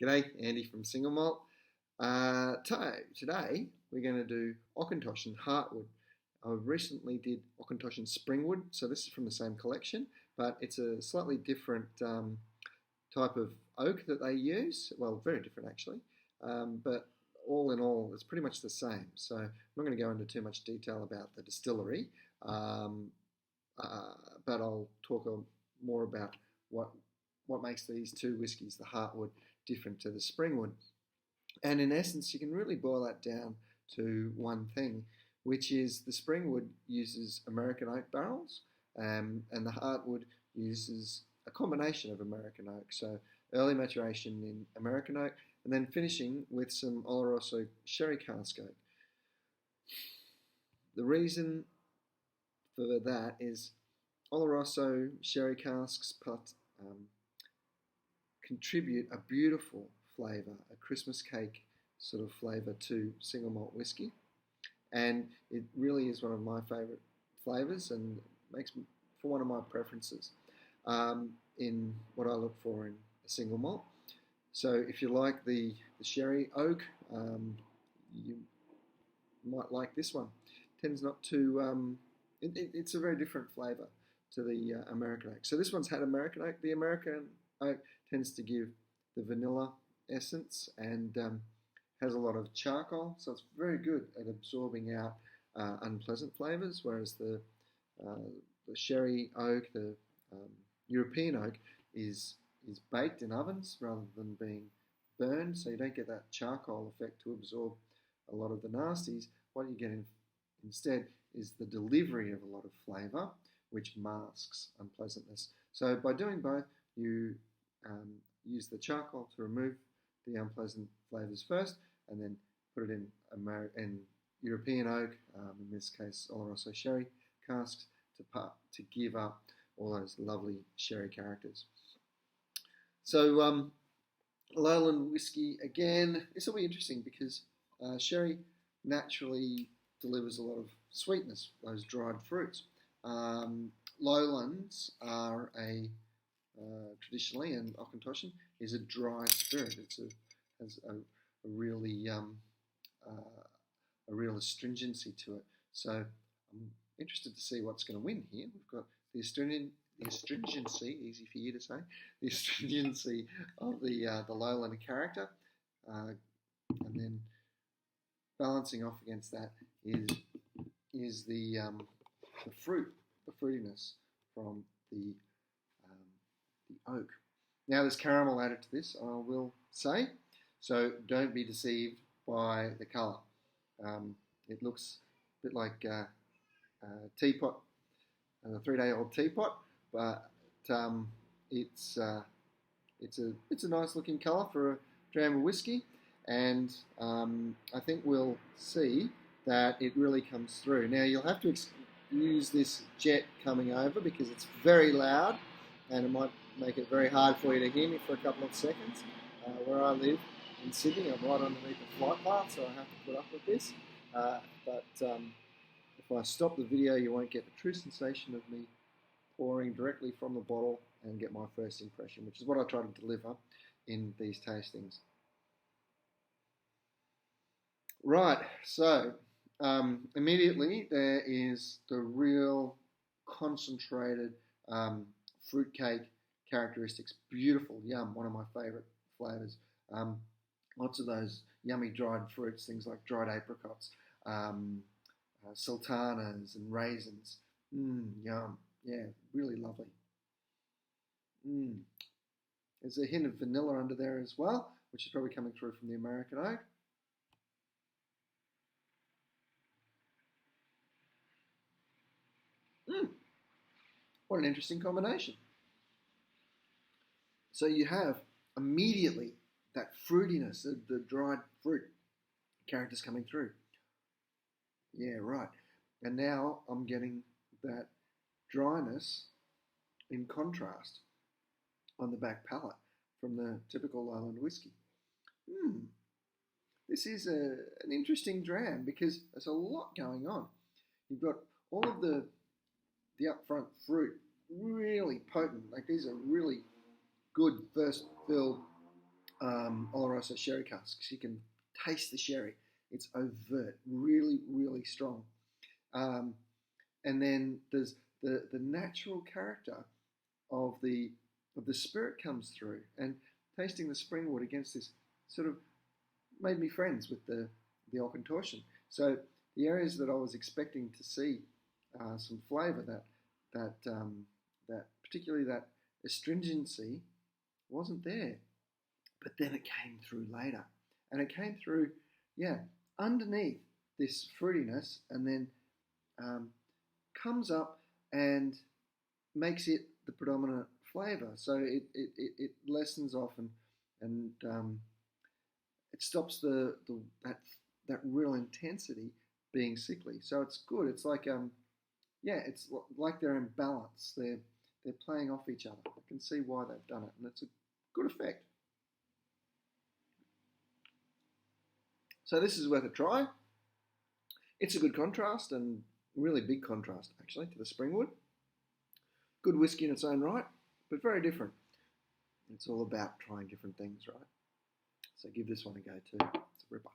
G'day, Andy from Single Malt. Today we're going to do Auchentoshan Heartwood. I recently did Auchentoshan Springwood, so this is from the same collection, but it's a slightly different type of oak that they use. Well, very different actually, but all in all, it's pretty much the same. So I'm not going to go into too much detail about the distillery, but I'll talk more about what makes these two whiskies, the Heartwood, different to the Springwood. And in essence, you can really boil that down to one thing, which is the Springwood uses American oak barrels, and the Heartwood uses a combination of American oak. So early maturation in American oak, and then finishing with some Oloroso sherry cask oak. The reason for that is Oloroso sherry casks contribute a beautiful flavour, a Christmas cake sort of flavour to single malt whiskey, and it really is one of my favourite flavours and makes for one of my preferences in what I look for in a single malt. So if you like the sherry oak, you might like this one. Tends not to, it's a very different flavour to the American oak. So this one's had American oak. The American oak tends to give the vanilla essence and has a lot of charcoal, so it's very good at absorbing out unpleasant flavours, whereas the sherry oak, the European oak, is baked in ovens rather than being burned, so you don't get that charcoal effect to absorb a lot of the nasties. What you get instead is the delivery of a lot of flavour, which masks unpleasantness. So by doing both, you use the charcoal to remove the unpleasant flavours first, and then put it in European oak, in this case Oloroso sherry casks, to give up all those lovely sherry characters. So lowland whiskey, again, this will be interesting because sherry naturally delivers a lot of sweetness, those dried fruits. Lowlands are traditionally, and Auchentoshan is a dry spirit. Has a real astringency to it. So I'm interested to see what's going to win here. We've got the astringency, easy for you to say, the astringency of the lowland character, and then balancing off against that is the fruitiness from the oak. Now there's caramel added to this, I will say, so don't be deceived by the colour. It looks a bit like a teapot, a 3-day-old teapot, but it's a nice looking colour for a dram of whiskey, and I think we'll see that it really comes through. Now you'll have to use this jet coming over because it's very loud, and it might make it very hard for you to hear me for a couple of seconds. Where I live in Sydney, I'm right underneath the flight path, so I have to put up with this. But if I stop the video, you won't get the true sensation of me pouring directly from the bottle and get my first impression, which is what I try to deliver in these tastings. Right, so immediately there is the real concentrated fruitcake characteristics. Beautiful, yum, one of my favourite flavours. Lots of those yummy dried fruits, things like dried apricots, sultanas and raisins. Yum, yeah, really lovely. There's a hint of vanilla under there as well, which is probably coming through from the American oak. What an interesting combination. So you have immediately that fruitiness, the dried fruit characters coming through. Yeah, right. And now I'm getting that dryness in contrast on the back palate from the typical lowland whiskey. This is an interesting dram because there's a lot going on. You've got all of the upfront fruit, really potent. Like these are really good first fill Oloroso sherry casks. You can taste the sherry. It's overt, really, really strong. And then there's the natural character of the spirit comes through, and tasting the springwood against this sort of made me friends with the Auchentoshan. So the areas that I was expecting to see some flavour, that particularly that astringency, wasn't there. But then it came through later, and it came through, underneath this fruitiness, and then comes up and makes it the predominant flavour. So it lessens off and it stops that real intensity being sickly. So it's good. It's like it's like they're in balance. They're playing off each other. I can see why they've done it, and it's a good effect. So this is worth a try. It's a good contrast, and really big contrast actually to the springwood. Good whiskey in its own right, but very different. It's all about trying different things, right? So give this one a go too. It's a ripper.